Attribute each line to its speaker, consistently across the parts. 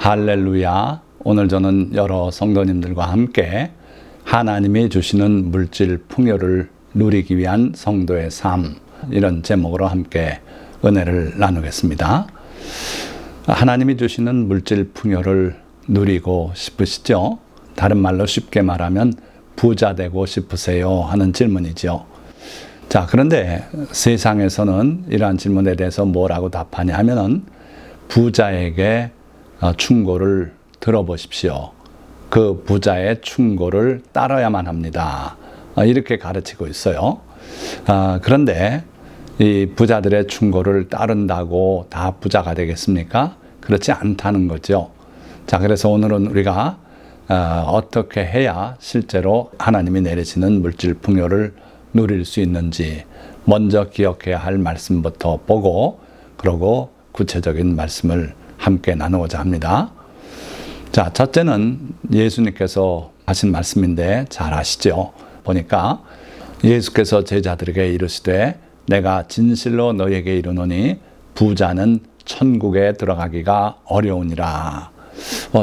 Speaker 1: 할렐루야. 오늘 저는 여러 성도님들과 함께 하나님이 주시는 물질 풍요를 누리기 위한 성도의 삶, 이런 제목으로 함께 은혜를 나누겠습니다. 하나님이 주시는 물질 풍요를 누리고 싶으시죠? 다른 말로 쉽게 말하면 부자 되고 싶으세요? 하는 질문이죠. 자, 그런데 세상에서는 이러한 질문에 대해서 뭐라고 답하냐 하면은 부자에게 충고를 들어보십시오. 그 부자의 충고를 따라야만 합니다. 이렇게 가르치고 있어요. 그런데 이 부자들의 충고를 따른다고 다 부자가 되겠습니까? 그렇지 않다는 거죠. 자, 그래서 오늘은 우리가 어떻게 해야 실제로 하나님이 내리시는 물질 풍요를 누릴 수 있는지 먼저 기억해야 할 말씀부터 보고, 그러고 구체적인 말씀을 함께 나누고자 합니다. 자, 첫째는 예수님께서 하신 말씀인데 잘 아시죠? 보니까 예수께서 제자들에게 이르시되 내가 진실로 너희에게 이르노니 부자는 천국에 들어가기가 어려우니라.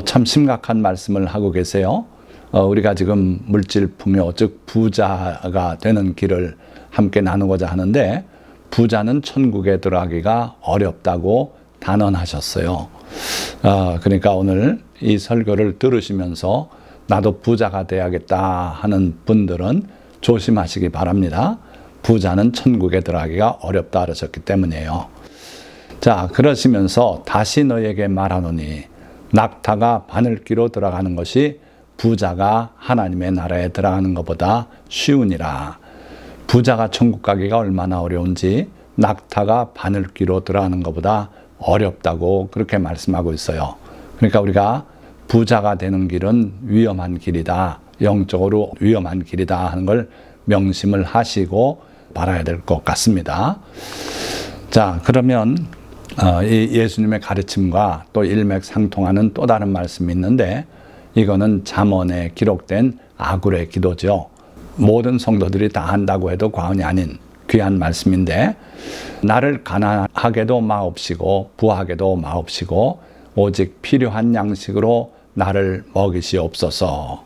Speaker 1: 참 심각한 말씀을 하고 계세요. 우리가 지금 물질 풍요, 즉 부자가 되는 길을 함께 나누고자 하는데 부자는 천국에 들어가기가 어렵다고 단언하셨어요. 그러니까 오늘 이 설교를 들으시면서 나도 부자가 돼야겠다 하는 분들은 조심하시기 바랍니다. 부자는 천국에 들어가기가 어렵다 그러셨기 때문이에요. 자, 그러시면서 다시 너에게 말하노니 낙타가 바늘귀로 들어가는 것이 부자가 하나님의 나라에 들어가는 것보다 쉬우니라. 부자가 천국 가기가 얼마나 어려운지 낙타가 바늘귀로 들어가는 것보다 어렵다고 그렇게 말씀하고 있어요. 그러니까 우리가 부자가 되는 길은 위험한 길이다, 영적으로 위험한 길이다 하는 걸 명심을 하시고 바라야 될 것 같습니다. 자, 그러면 이 예수님의 가르침과 또 일맥상통하는 또 다른 말씀이 있는데 이거는 잠언에 기록된 아굴의 기도죠. 모든 성도들이 다 한다고 해도 과언이 아닌 귀한 말씀인데 나를 가난하게도 마옵시고 부하게도 마옵시고 오직 필요한 양식으로 나를 먹이시옵소서.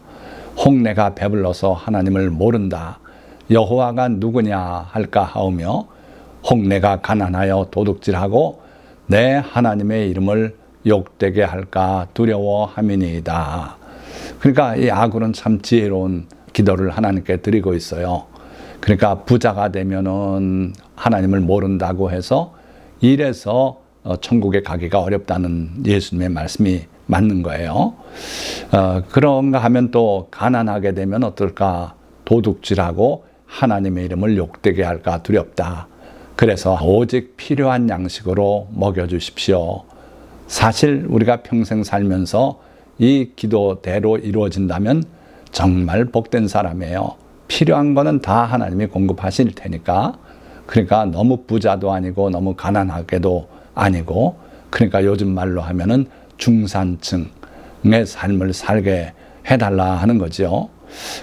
Speaker 1: 혹내가 배불러서 하나님을 모른다. 여호와가 누구냐 할까 하오며 혹내가 가난하여 도둑질하고 내 하나님의 이름을 욕되게 할까 두려워함이니이다. 그러니까 이 아굴은 참 지혜로운 기도를 하나님께 드리고 있어요. 그러니까 부자가 되면은 하나님을 모른다고 해서 이래서 천국에 가기가 어렵다는 예수님의 말씀이 맞는 거예요. 그런가 하면 또 가난하게 되면 어떨까? 도둑질하고 하나님의 이름을 욕되게 할까 두렵다. 그래서 오직 필요한 양식으로 먹여주십시오. 사실 우리가 평생 살면서 이 기도대로 이루어진다면 정말 복된 사람이에요. 필요한 거는 다 하나님이 공급하실 테니까. 그러니까 너무 부자도 아니고 너무 가난하게도 아니고, 그러니까 요즘 말로 하면은 중산층의 삶을 살게 해달라 하는 거죠.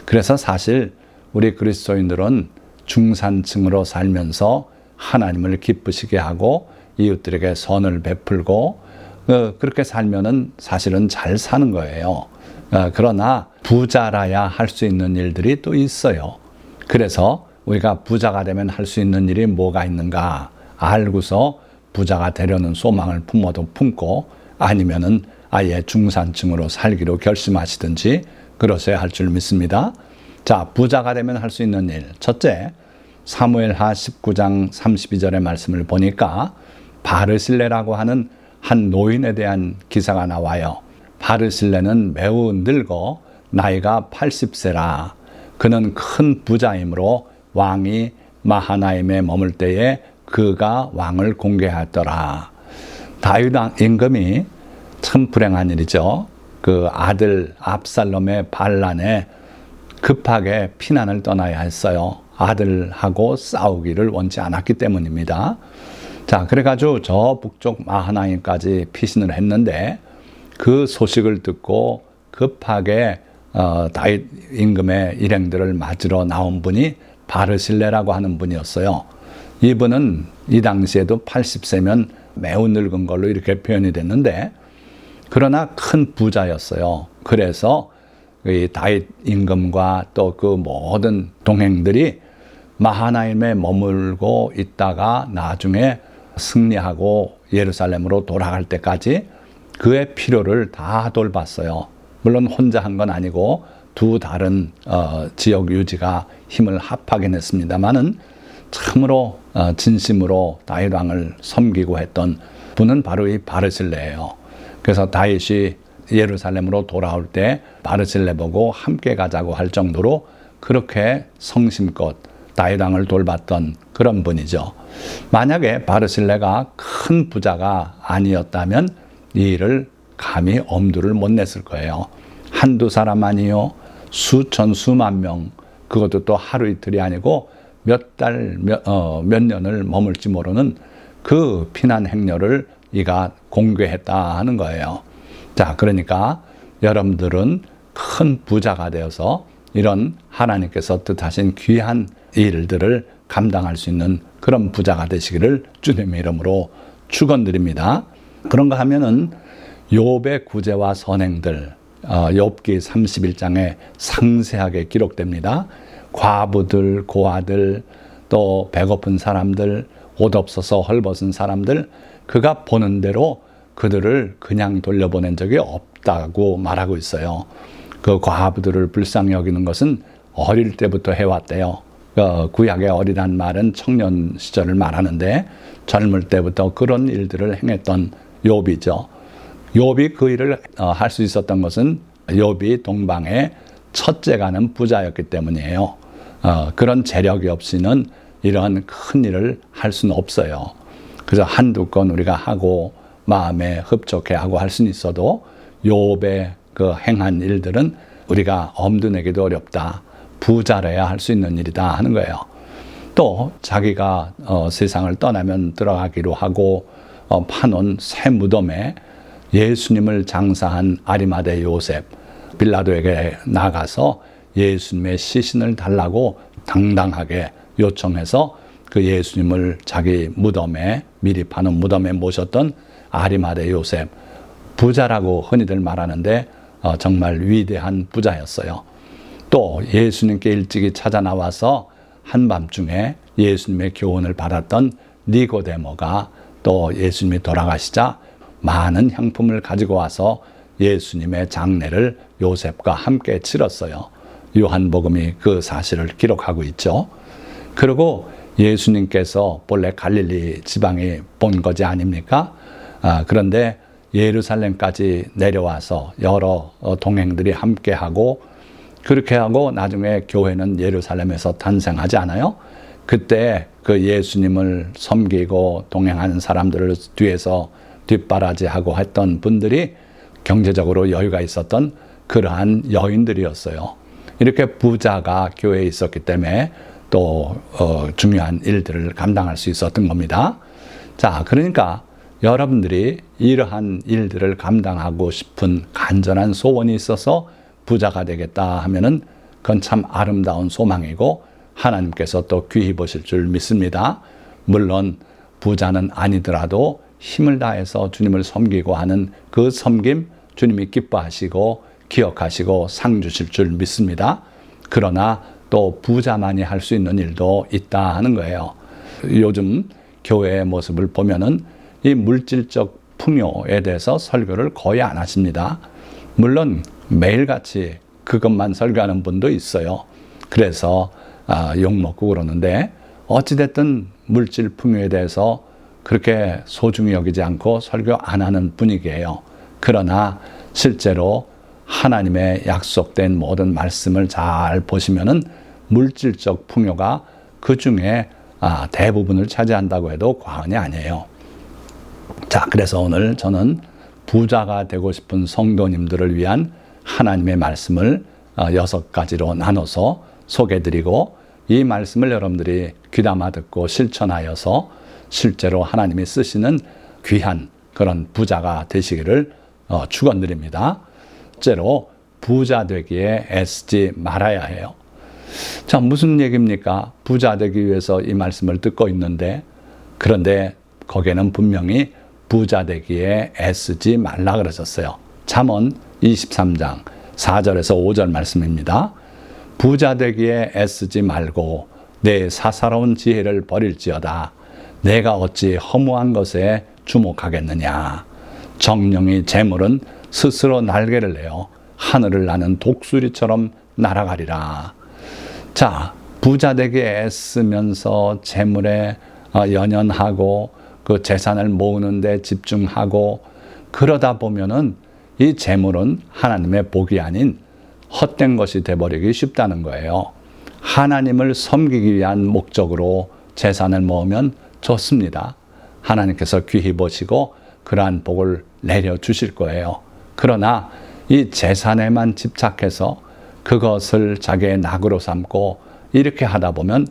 Speaker 1: 그래서 사실 우리 그리스도인들은 중산층으로 살면서 하나님을 기쁘시게 하고 이웃들에게 선을 베풀고 그렇게 살면은 사실은 잘 사는 거예요. 그러나 부자라야 할 수 있는 일들이 또 있어요. 그래서 우리가 부자가 되면 할 수 있는 일이 뭐가 있는가 알고서 부자가 되려는 소망을 품어도 품고 아니면은 아예 중산층으로 살기로 결심하시든지 그러셔야 할 줄 믿습니다. 자, 부자가 되면 할 수 있는 일. 첫째, 사무엘하 19장 32절의 말씀을 보니까 바르실레라고 하는 한 노인에 대한 기사가 나와요. 바르실레는 매우 늙어 나이가 80세라. 그는 큰 부자이므로 왕이 마하나임에 머물 때에 그가 왕을 공개하였더라. 다윗 임금이 참 불행한 일이죠. 그 아들 압살롬의 반란에 급하게 피난을 떠나야 했어요. 아들하고 싸우기를 원치 않았기 때문입니다. 자, 그래가지고 저 북쪽 마하나임까지 피신을 했는데 그 소식을 듣고 급하게 다윗 임금의 일행들을 맞으러 나온 분이 바르실레라고 하는 분이었어요. 이분은 이 당시에도 80세면 매우 늙은 걸로 이렇게 표현이 됐는데 그러나 큰 부자였어요. 그래서 이 다윗 임금과 또 그 모든 동행들이 마하나임에 머물고 있다가 나중에 승리하고 예루살렘으로 돌아갈 때까지 그의 필요를 다 돌봤어요. 물론 혼자 한 건 아니고 두 다른 지역 유지가 힘을 합하긴 했습니다만은 참으로 진심으로 다윗 왕을 섬기고 했던 분은 바로 이 바르실레예요. 그래서 다윗이 예루살렘으로 돌아올 때 바르실레 보고 함께 가자고 할 정도로 그렇게 성심껏 다윗 왕을 돌봤던 그런 분이죠. 만약에 바르실레가 큰 부자가 아니었다면 이 일을 감히 엄두를 못 냈을 거예요. 한두 사람 아니요, 수천 수만 명, 그것도 또 하루 이틀이 아니고 몇 달, 몇 년을 머물지 모르는 그 피난 행렬을 이가 공개했다 하는 거예요. 자, 그러니까 여러분들은 큰 부자가 되어서 이런 하나님께서 뜻하신 귀한 일들을 감당할 수 있는 그런 부자가 되시기를 주님의 이름으로 축원드립니다. 그런가 하면은 욥의 구제와 선행들, 욥기 31장에 상세하게 기록됩니다. 과부들, 고아들, 또 배고픈 사람들, 옷 없어서 헐벗은 사람들, 그가 보는 대로 그들을 그냥 돌려보낸 적이 없다고 말하고 있어요. 그 과부들을 불쌍히 여기는 것은 어릴 때부터 해왔대요. 구약의 어리란 말은 청년 시절을 말하는데 젊을 때부터 그런 일들을 행했던 욥이죠. 욥이 그 일을 할 수 있었던 것은 욥이 동방의 첫째 가는 부자였기 때문이에요. 그런 재력이 없이는 이러한 큰 일을 할 수는 없어요. 그래서 한두 건 우리가 하고 마음에 흡족해 하고 할 수는 있어도 욥의 그 행한 일들은 우리가 엄두 내기도 어렵다. 부자라야 할 수 있는 일이다 하는 거예요. 또 자기가 세상을 떠나면 들어가기로 하고 파놓은 새 무덤에 예수님을 장사한 아리마대 요셉, 빌라도에게 나가서 예수님의 시신을 달라고 당당하게 요청해서 그 예수님을 자기 무덤에, 미리 파놓은 무덤에 모셨던 아리마대 요셉, 부자라고 흔히들 말하는데 정말 위대한 부자였어요. 또 예수님께 일찍이 찾아 나와서 한밤중에 예수님의 교훈을 받았던 니고데모가 또 예수님이 돌아가시자 많은 향품을 가지고 와서 예수님의 장례를 요셉과 함께 치렀어요. 요한복음이 그 사실을 기록하고 있죠. 그리고 예수님께서 본래 갈릴리 지방에 본 것이 아닙니까? 그런데 예루살렘까지 내려와서 여러 동행들이 함께하고 그렇게 하고 나중에 교회는 예루살렘에서 탄생하지 않아요? 그때 그 예수님을 섬기고 동행하는 사람들을 뒤에서 뒷바라지하고 했던 분들이 경제적으로 여유가 있었던 그러한 여인들이었어요. 이렇게 부자가 교회에 있었기 때문에 또 중요한 일들을 감당할 수 있었던 겁니다. 자, 그러니까 여러분들이 이러한 일들을 감당하고 싶은 간절한 소원이 있어서 부자가 되겠다 하면은 그건 참 아름다운 소망이고 하나님께서 또 귀히 보실 줄 믿습니다. 물론 부자는 아니더라도 힘을 다해서 주님을 섬기고 하는 그 섬김 주님이 기뻐하시고 기억하시고 상 주실 줄 믿습니다. 그러나 또 부자만이 할 수 있는 일도 있다 하는 거예요. 요즘 교회의 모습을 보면은 이 물질적 풍요에 대해서 설교를 거의 안 하십니다. 물론 매일같이 그것만 설교하는 분도 있어요. 그래서 욕먹고 그러는데 어찌됐든 물질 풍요에 대해서 그렇게 소중히 여기지 않고 설교 안 하는 분위기예요. 그러나 실제로 하나님의 약속된 모든 말씀을 잘 보시면은 물질적 풍요가 그 중에 대부분을 차지한다고 해도 과언이 아니에요. 자, 그래서 오늘 저는 부자가 되고 싶은 성도님들을 위한 하나님의 말씀을 6가지로 나눠서 소개해드리고 이 말씀을 여러분들이 귀담아 듣고 실천하여서 실제로 하나님이 쓰시는 귀한 그런 부자가 되시기를 축원드립니다. 첫째로 부자 되기에 애쓰지 말아야 해요. 자, 무슨 얘기입니까? 부자 되기 위해서 이 말씀을 듣고 있는데 그런데 거기에는 분명히 부자 되기에 애쓰지 말라 그러셨어요. 잠언 23장 4절에서 5절 말씀입니다. 부자 되기에 애쓰지 말고 내 사사로운 지혜를 버릴지어다. 내가 어찌 허무한 것에 주목하겠느냐. 정령이 재물은 스스로 날개를 내어 하늘을 나는 독수리처럼 날아가리라. 자, 부자 되기에 애쓰면서 재물에 연연하고 그 재산을 모으는 데 집중하고 그러다 보면은 이 재물은 하나님의 복이 아닌 헛된 것이 돼버리기 쉽다는 거예요. 하나님을 섬기기 위한 목적으로 재산을 모으면 좋습니다. 하나님께서 귀히 보시고 그러한 복을 내려주실 거예요. 그러나 이 재산에만 집착해서 그것을 자기의 낙으로 삼고 이렇게 하다 보면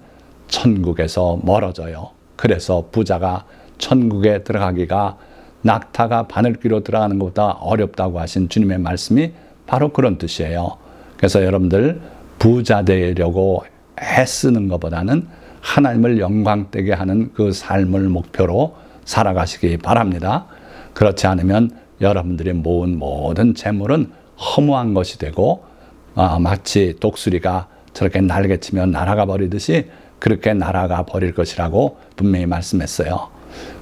Speaker 1: 천국에서 멀어져요. 그래서 부자가 천국에 들어가기가 낙타가 바늘귀로 들어가는 것보다 어렵다고 하신 주님의 말씀이 바로 그런 뜻이에요. 그래서 여러분들 부자 되려고 애쓰는 것보다는 하나님을 영광되게 하는 그 삶을 목표로 살아가시기 바랍니다. 그렇지 않으면 여러분들이 모은 모든 재물은 허무한 것이 되고 마치 독수리가 저렇게 날개치며 날아가 버리듯이 그렇게 날아가 버릴 것이라고 분명히 말씀했어요.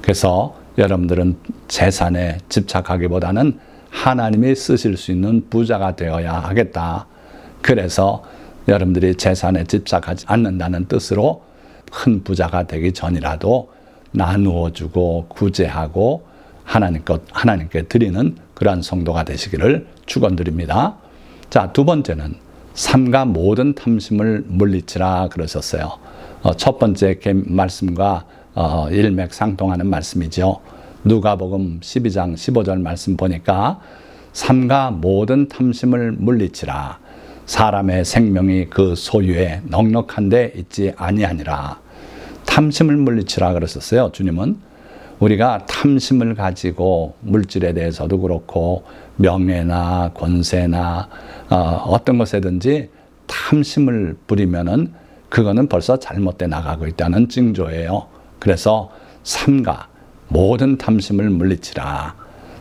Speaker 1: 그래서 여러분들은 재산에 집착하기보다는 하나님이 쓰실 수 있는 부자가 되어야 하겠다. 그래서 여러분들이 재산에 집착하지 않는다는 뜻으로 큰 부자가 되기 전이라도 나누어주고 구제하고 하나님께 드리는 그러한 성도가 되시기를 축원드립니다. 자, 두 번째는 삼가 모든 탐심을 물리치라 그러셨어요. 첫 번째 말씀과 일맥상통하는 말씀이죠. 누가복음 12장 15절 말씀 보니까 삼가 모든 탐심을 물리치라. 사람의 생명이 그 소유에 넉넉한 데 있지 아니하니라. 탐심을 물리치라 그러셨어요. 주님은 우리가 탐심을 가지고 물질에 대해서도 그렇고 명예나 권세나 어떤 것에든지 탐심을 부리면은 그거는 벌써 잘못돼 나가고 있다는 징조예요. 그래서 삼가 모든 탐심을 물리치라.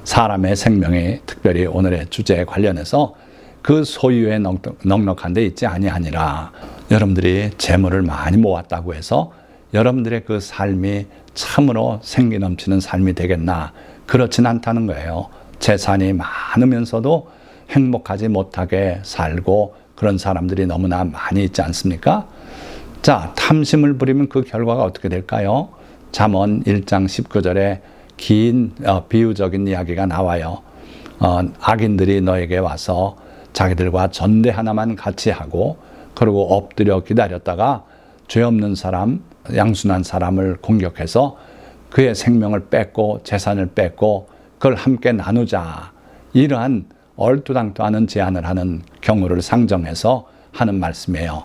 Speaker 1: 사람의 생명이 특별히 오늘의 주제에 관련해서 그 소유에 넉넉한 데 있지 아니하니라. 여러분들이 재물을 많이 모았다고 해서 여러분들의 그 삶이 참으로 생기 넘치는 삶이 되겠나? 그렇진 않다는 거예요. 재산이 많으면서도 행복하지 못하게 살고 그런 사람들이 너무나 많이 있지 않습니까? 자, 탐심을 부리면 그 결과가 어떻게 될까요? 잠언 1장 19절에 긴 비유적인 이야기가 나와요. 악인들이 너에게 와서 자기들과 전대 하나만 같이 하고 그리고 엎드려 기다렸다가 죄 없는 사람, 양순한 사람을 공격해서 그의 생명을 뺏고 재산을 뺏고 그걸 함께 나누자. 이러한 얼토당토하는 제안을 하는 경우를 상정해서 하는 말씀이에요.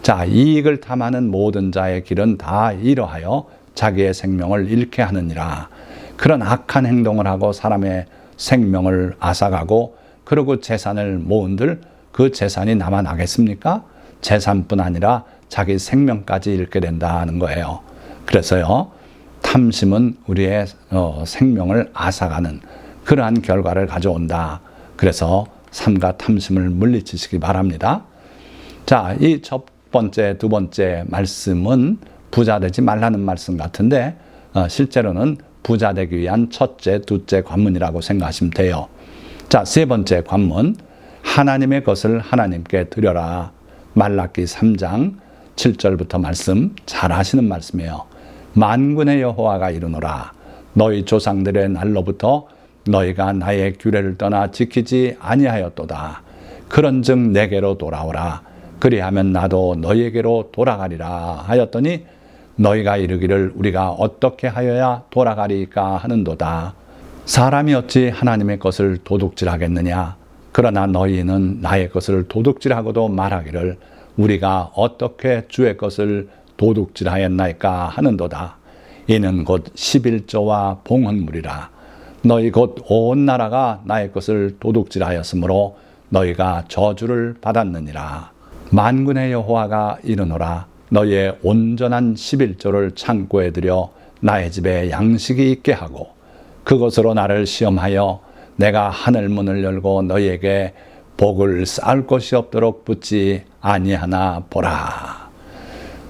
Speaker 1: 자, 이익을 탐하는 모든 자의 길은 다 이러하여 자기의 생명을 잃게 하느니라. 그런 악한 행동을 하고 사람의 생명을 앗아가고 그리고 재산을 모은들 그 재산이 남아나겠습니까? 재산뿐 아니라 자기 생명까지 잃게 된다는 거예요. 그래서요, 탐심은 우리의 생명을 앗아가는 그러한 결과를 가져온다. 그래서 삼가 탐심을 물리치시기 바랍니다. 자, 이 첫 번째, 두 번째 말씀은 부자 되지 말라는 말씀 같은데 실제로는 부자 되기 위한 첫째, 둘째 관문이라고 생각하시면 돼요. 자, 세 번째 관문, 하나님의 것을 하나님께 드려라. 말라기 3장 7절부터 말씀, 잘 하시는 말씀이에요. 만군의 여호와가 이르노라. 너희 조상들의 날로부터 너희가 나의 규례를 떠나 지키지 아니하였도다. 그런즉 내게로 돌아오라. 그리하면 나도 너희에게로 돌아가리라 하였더니 너희가 이르기를 우리가 어떻게 하여야 돌아가리까 하는도다. 사람이 어찌 하나님의 것을 도둑질하겠느냐. 그러나 너희는 나의 것을 도둑질하고도 말하기를 우리가 어떻게 주의 것을 도둑질하였나이까 하는도다. 이는 곧 11조와 봉헌물이라. 너희 곧 온 나라가 나의 것을 도둑질하였으므로 너희가 저주를 받았느니라. 만군의 여호와가 이르노라. 너희의 온전한 11조를 창고에 들여 나의 집에 양식이 있게 하고 그것으로 나를 시험하여 내가 하늘 문을 열고 너희에게 복을 쌓을 곳이 없도록 붙지 아니하나 보라.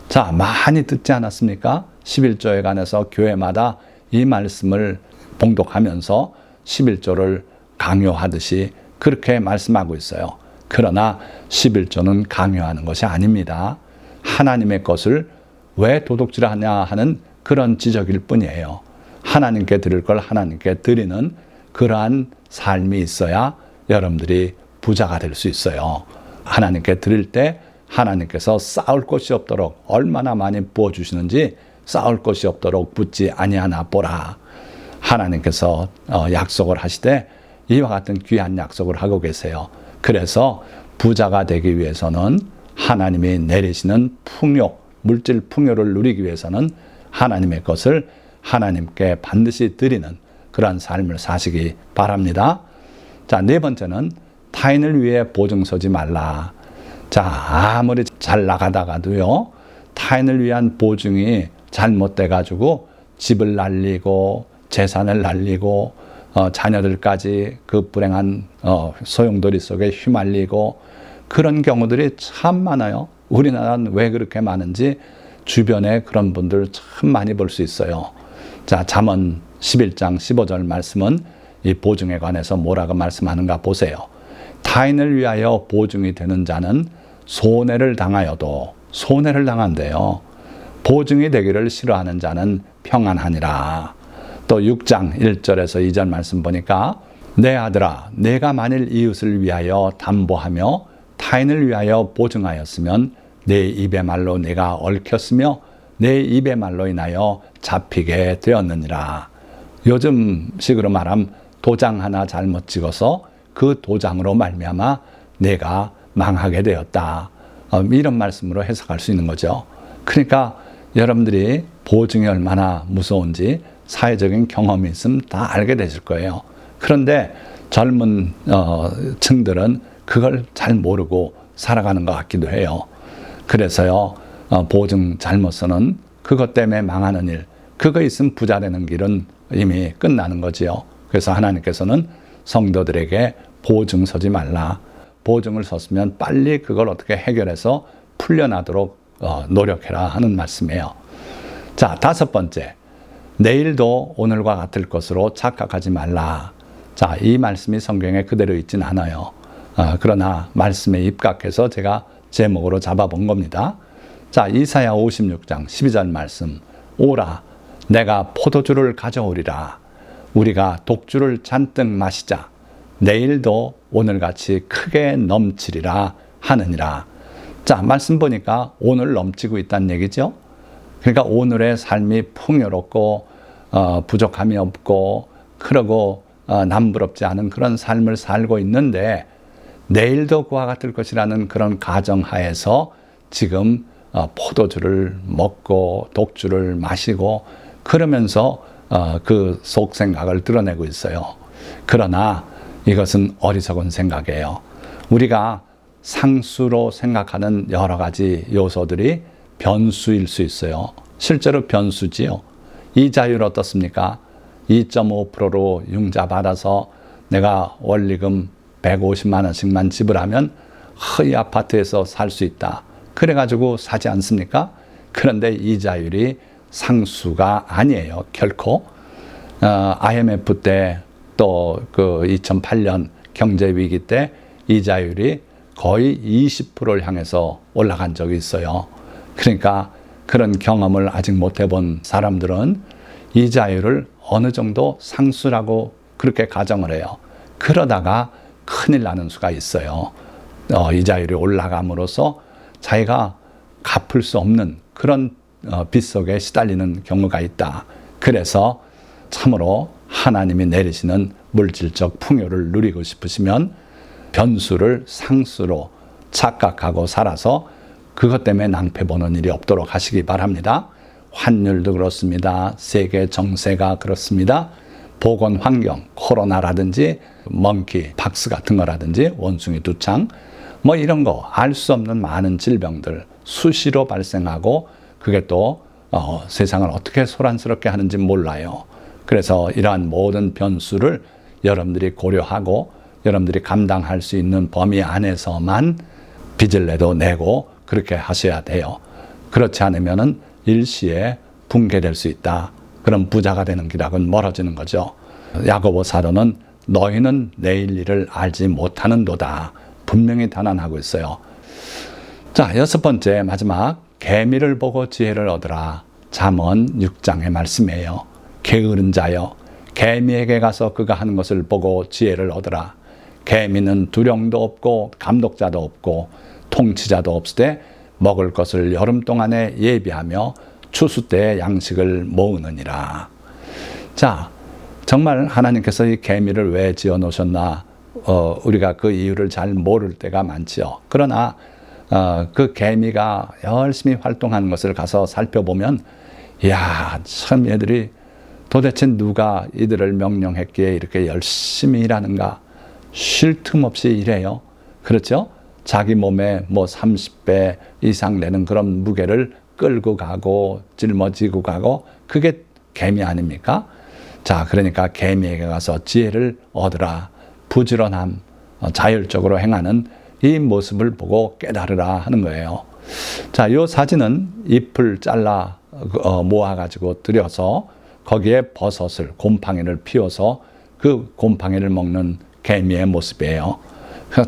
Speaker 1: 자, 많이 듣지 않았습니까? 11조에 관해서 교회마다 이 말씀을 봉독하면서 11조를 강요하듯이 그렇게 말씀하고 있어요. 그러나 11조는 강요하는 것이 아닙니다. 하나님의 것을 왜 도둑질하냐 하는 그런 지적일 뿐이에요. 하나님께 드릴 걸 하나님께 드리는 그러한 삶이 있어야 여러분들이 부자가 될 수 있어요. 하나님께 드릴 때 하나님께서 쌓을 곳이 없도록 얼마나 많이 부어주시는지 쌓을 곳이 없도록 붙지 아니하나 보라. 하나님께서 약속을 하시되 이와 같은 귀한 약속을 하고 계세요. 그래서 부자가 되기 위해서는 하나님이 내리시는 풍요, 물질 풍요를 누리기 위해서는 하나님의 것을 하나님께 반드시 드리는 그러한 삶을 사시기 바랍니다. 자, 네 번째는 타인을 위해 보증 서지 말라. 자, 아무리 잘 나가다가도요, 타인을 위한 보증이 잘못돼가지고 집을 날리고 재산을 날리고 자녀들까지 그 불행한 소용돌이 속에 휘말리고 그런 경우들이 참 많아요. 우리나라는 왜 그렇게 많은지 주변에 그런 분들 참 많이 볼 수 있어요. 자, 잠언 11장 15절 말씀은 이 보증에 관해서 뭐라고 말씀하는가 보세요. 타인을 위하여 보증이 되는 자는 손해를 당하여도 손해를 당한대요. 보증이 되기를 싫어하는 자는 평안하니라. 또 6장 1절에서 2절 말씀 보니까 내 아들아 내가 만일 이웃을 위하여 담보하며 타인을 위하여 보증하였으면 내 입의 말로 내가 얽혔으며 내 입의 말로 인하여 잡히게 되었느니라. 요즘 식으로 말하면 도장 하나 잘못 찍어서 그 도장으로 말미암아 내가 망하게 되었다. 이런 말씀으로 해석할 수 있는 거죠. 그러니까 여러분들이 보증이 얼마나 무서운지 사회적인 경험이 있으면 다 알게 되실 거예요. 그런데 젊은 층들은 그걸 잘 모르고 살아가는 것 같기도 해요. 그래서요, 보증 잘못 쓰는 그것 때문에 망하는 일, 그거 있으면 부자 되는 길은 이미 끝나는 거지요. 그래서 하나님께서는 성도들에게 보증 서지 말라. 보증을 섰으면 빨리 그걸 어떻게 해결해서 풀려나도록 노력해라 하는 말씀이에요. 자, 다섯 번째. 내일도 오늘과 같을 것으로 착각하지 말라. 자, 이 말씀이 성경에 그대로 있진 않아요. 그러나 말씀에 입각해서 제가 제목으로 잡아본 겁니다. 자, 이사야 56장 12절 말씀. 오라, 내가 포도주를 가져오리라. 우리가 독주를 잔뜩 마시자. 내일도 오늘같이 크게 넘치리라 하느니라. 자, 말씀 보니까 오늘 넘치고 있다는 얘기죠. 그러니까 오늘의 삶이 풍요롭고 부족함이 없고 그러고 남부럽지 않은 그런 삶을 살고 있는데 내일도 그와 같을 것이라는 그런 가정하에서 지금 포도주를 먹고 독주를 마시고 그러면서 그 속생각을 드러내고 있어요. 그러나 이것은 어리석은 생각이에요. 우리가 상수로 생각하는 여러 가지 요소들이 변수일 수 있어요. 실제로 변수지요. 이자율 어떻습니까? 2.5%로 융자 받아서 내가 원리금 150만 원씩만 지불하면 이 아파트에서 살 수 있다. 그래가지고 사지 않습니까? 그런데 이자율이 상수가 아니에요. 결코. IMF 때 또 그 2008년 경제위기 때 이자율이 거의 20%를 향해서 올라간 적이 있어요. 그러니까 그런 경험을 아직 못 해본 사람들은 이자율을 어느 정도 상수라고 그렇게 가정을 해요. 그러다가 큰일 나는 수가 있어요. 이자율이 올라감으로써 자기가 갚을 수 없는 그런 빚 속에 시달리는 경우가 있다. 그래서 참으로 하나님이 내리시는 물질적 풍요를 누리고 싶으시면 변수를 상수로 착각하고 살아서 그것 때문에 낭패 보는 일이 없도록 하시기 바랍니다. 환율도 그렇습니다. 세계 정세가 그렇습니다. 보건 환경, 코로나라든지 멍키, 박스 같은 거라든지 원숭이 두창 뭐 이런 거 알 수 없는 많은 질병들 수시로 발생하고 그게 또 세상을 어떻게 소란스럽게 하는지 몰라요. 그래서 이러한 모든 변수를 여러분들이 고려하고 여러분들이 감당할 수 있는 범위 안에서만 빚을 내고 그렇게 하셔야 돼요. 그렇지 않으면은 일시에 붕괴될 수 있다. 그럼 부자가 되는 길하고는 멀어지는 거죠. 야고보 사도는 너희는 내일 일을 알지 못하는도다. 분명히 단언하고 있어요. 자, 6번째 마지막 계미를 보고 지혜를 얻으라. 잠언 6장의 말씀이에요. 게으른 자여 계미에게 가서 그가 하는 것을 보고 지혜를 얻으라. 계미는 두령도 없고 감독자도 없고 통치자도 없으되 먹을 것을 여름 동안에 예비하며 추수 때에 양식을 모으느니라. 자, 정말 하나님께서 이 계미를 왜 지어 놓으셨나 우리가 그 이유를 잘 모를 때가 많지요. 그러나 그 계미가 열심히 활동하는 것을 가서 살펴보면 이야, 참 얘들이 도대체 누가 이들을 명령했기에 이렇게 열심히 일하는가. 쉴 틈 없이 일해요. 그렇죠? 자기 몸에 뭐 30배 이상 되는 그런 무게를 끌고 가고 짊어지고 가고 그게 계미 아닙니까? 자, 그러니까 계미에게 가서 지혜를 얻으라. 부지런함, 자율적으로 행하는 이 모습을 보고 깨달으라 하는 거예요. 자, 이 사진은 잎을 잘라 모아가지고 들여서 거기에 버섯을, 곰팡이를 피워서 그 곰팡이를 먹는 개미의 모습이에요.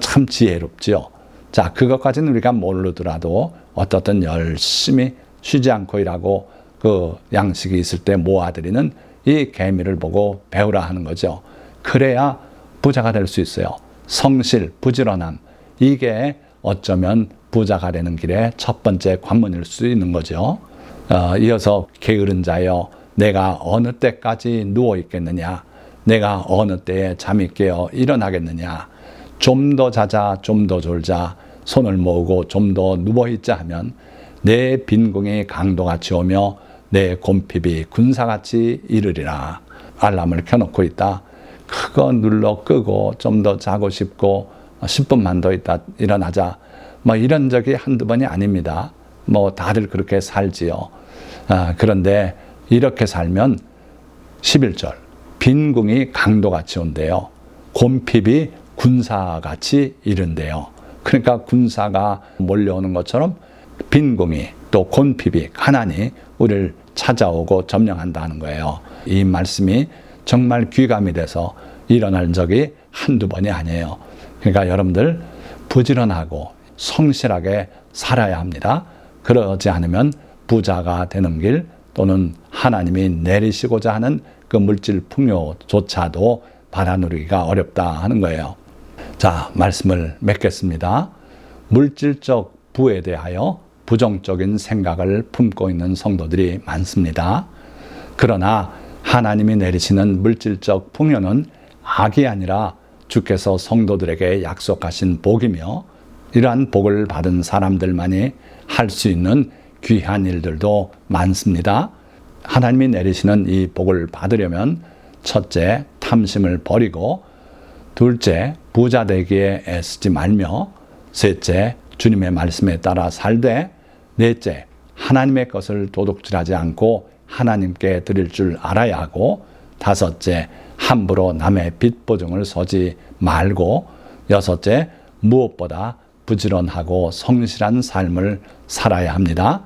Speaker 1: 참 지혜롭지요. 자, 그것까지는 우리가 모르더라도 어떻든 열심히 쉬지 않고 일하고 그 양식이 있을 때 모아들이는 이 개미를 보고 배우라 하는 거죠. 그래야 부자가 될 수 있어요. 성실, 부지런함, 이게 어쩌면 부자가 되는 길의 첫 번째 관문일 수 있는 거죠. 이어서 게으른 자여 내가 어느 때까지 누워 있겠느냐, 내가 어느 때에 잠이 깨어 일어나겠느냐, 좀 더 자자 좀 더 졸자 손을 모으고 좀 더 누워있자 하면 내 빈궁이 강도같이 오며 내 곰핍이 군사같이 이르리라. 알람을 켜놓고 있다. 그거 눌러 끄고 좀 더 자고 싶고 10분만 더 있다 일어나자. 뭐 이런 적이 한두 번이 아닙니다. 뭐 다들 그렇게 살지요. 그런데 이렇게 살면 11절 빈궁이 강도같이 온대요. 곰핍이 군사같이 이른대요. 그러니까 군사가 몰려오는 것처럼 빈궁이 또 곰핍이 가난이 우리를 찾아오고 점령한다는 거예요. 이 말씀이 정말 귀감이 돼서 일어날 적이 한두 번이 아니에요. 그러니까 여러분들 부지런하고 성실하게 살아야 합니다. 그러지 않으면 부자가 되는 길 또는 하나님이 내리시고자 하는 그 물질 풍요조차도 받아누리기가 어렵다 하는 거예요. 자, 말씀을 맺겠습니다. 물질적 부에 대하여 부정적인 생각을 품고 있는 성도들이 많습니다. 그러나 하나님이 내리시는 물질적 풍요는 악이 아니라 주께서 성도들에게 약속하신 복이며 이러한 복을 받은 사람들만이 할 수 있는 귀한 일들도 많습니다. 하나님이 내리시는 이 복을 받으려면 첫째, 탐심을 버리고 둘째, 부자 되기에 애쓰지 말며 셋째, 주님의 말씀에 따라 살되 넷째, 하나님의 것을 도둑질하지 않고 하나님께 드릴 줄 알아야 하고 다섯째, 함부로 남의 빚 보증을 서지 말고 여섯째, 무엇보다 부지런하고 성실한 삶을 살아야 합니다.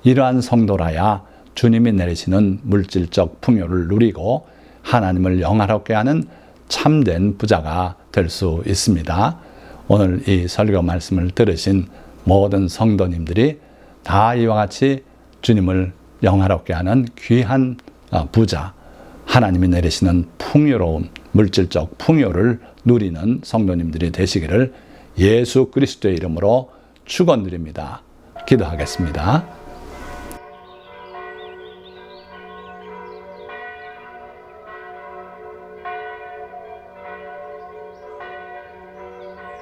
Speaker 1: 이러한 성도라야 주님이 내리시는 물질적 풍요를 누리고 하나님을 영화롭게 하는 참된 부자가 될 수 있습니다. 오늘 이 설교 말씀을 들으신 모든 성도님들이 다 이와 같이 주님을 영화롭게 하는 귀한 부자, 하나님이 내리시는 풍요로운 물질적 풍요를 누리는 성도님들이 되시기를 예수 그리스도의 이름으로 축원드립니다. 기도하겠습니다.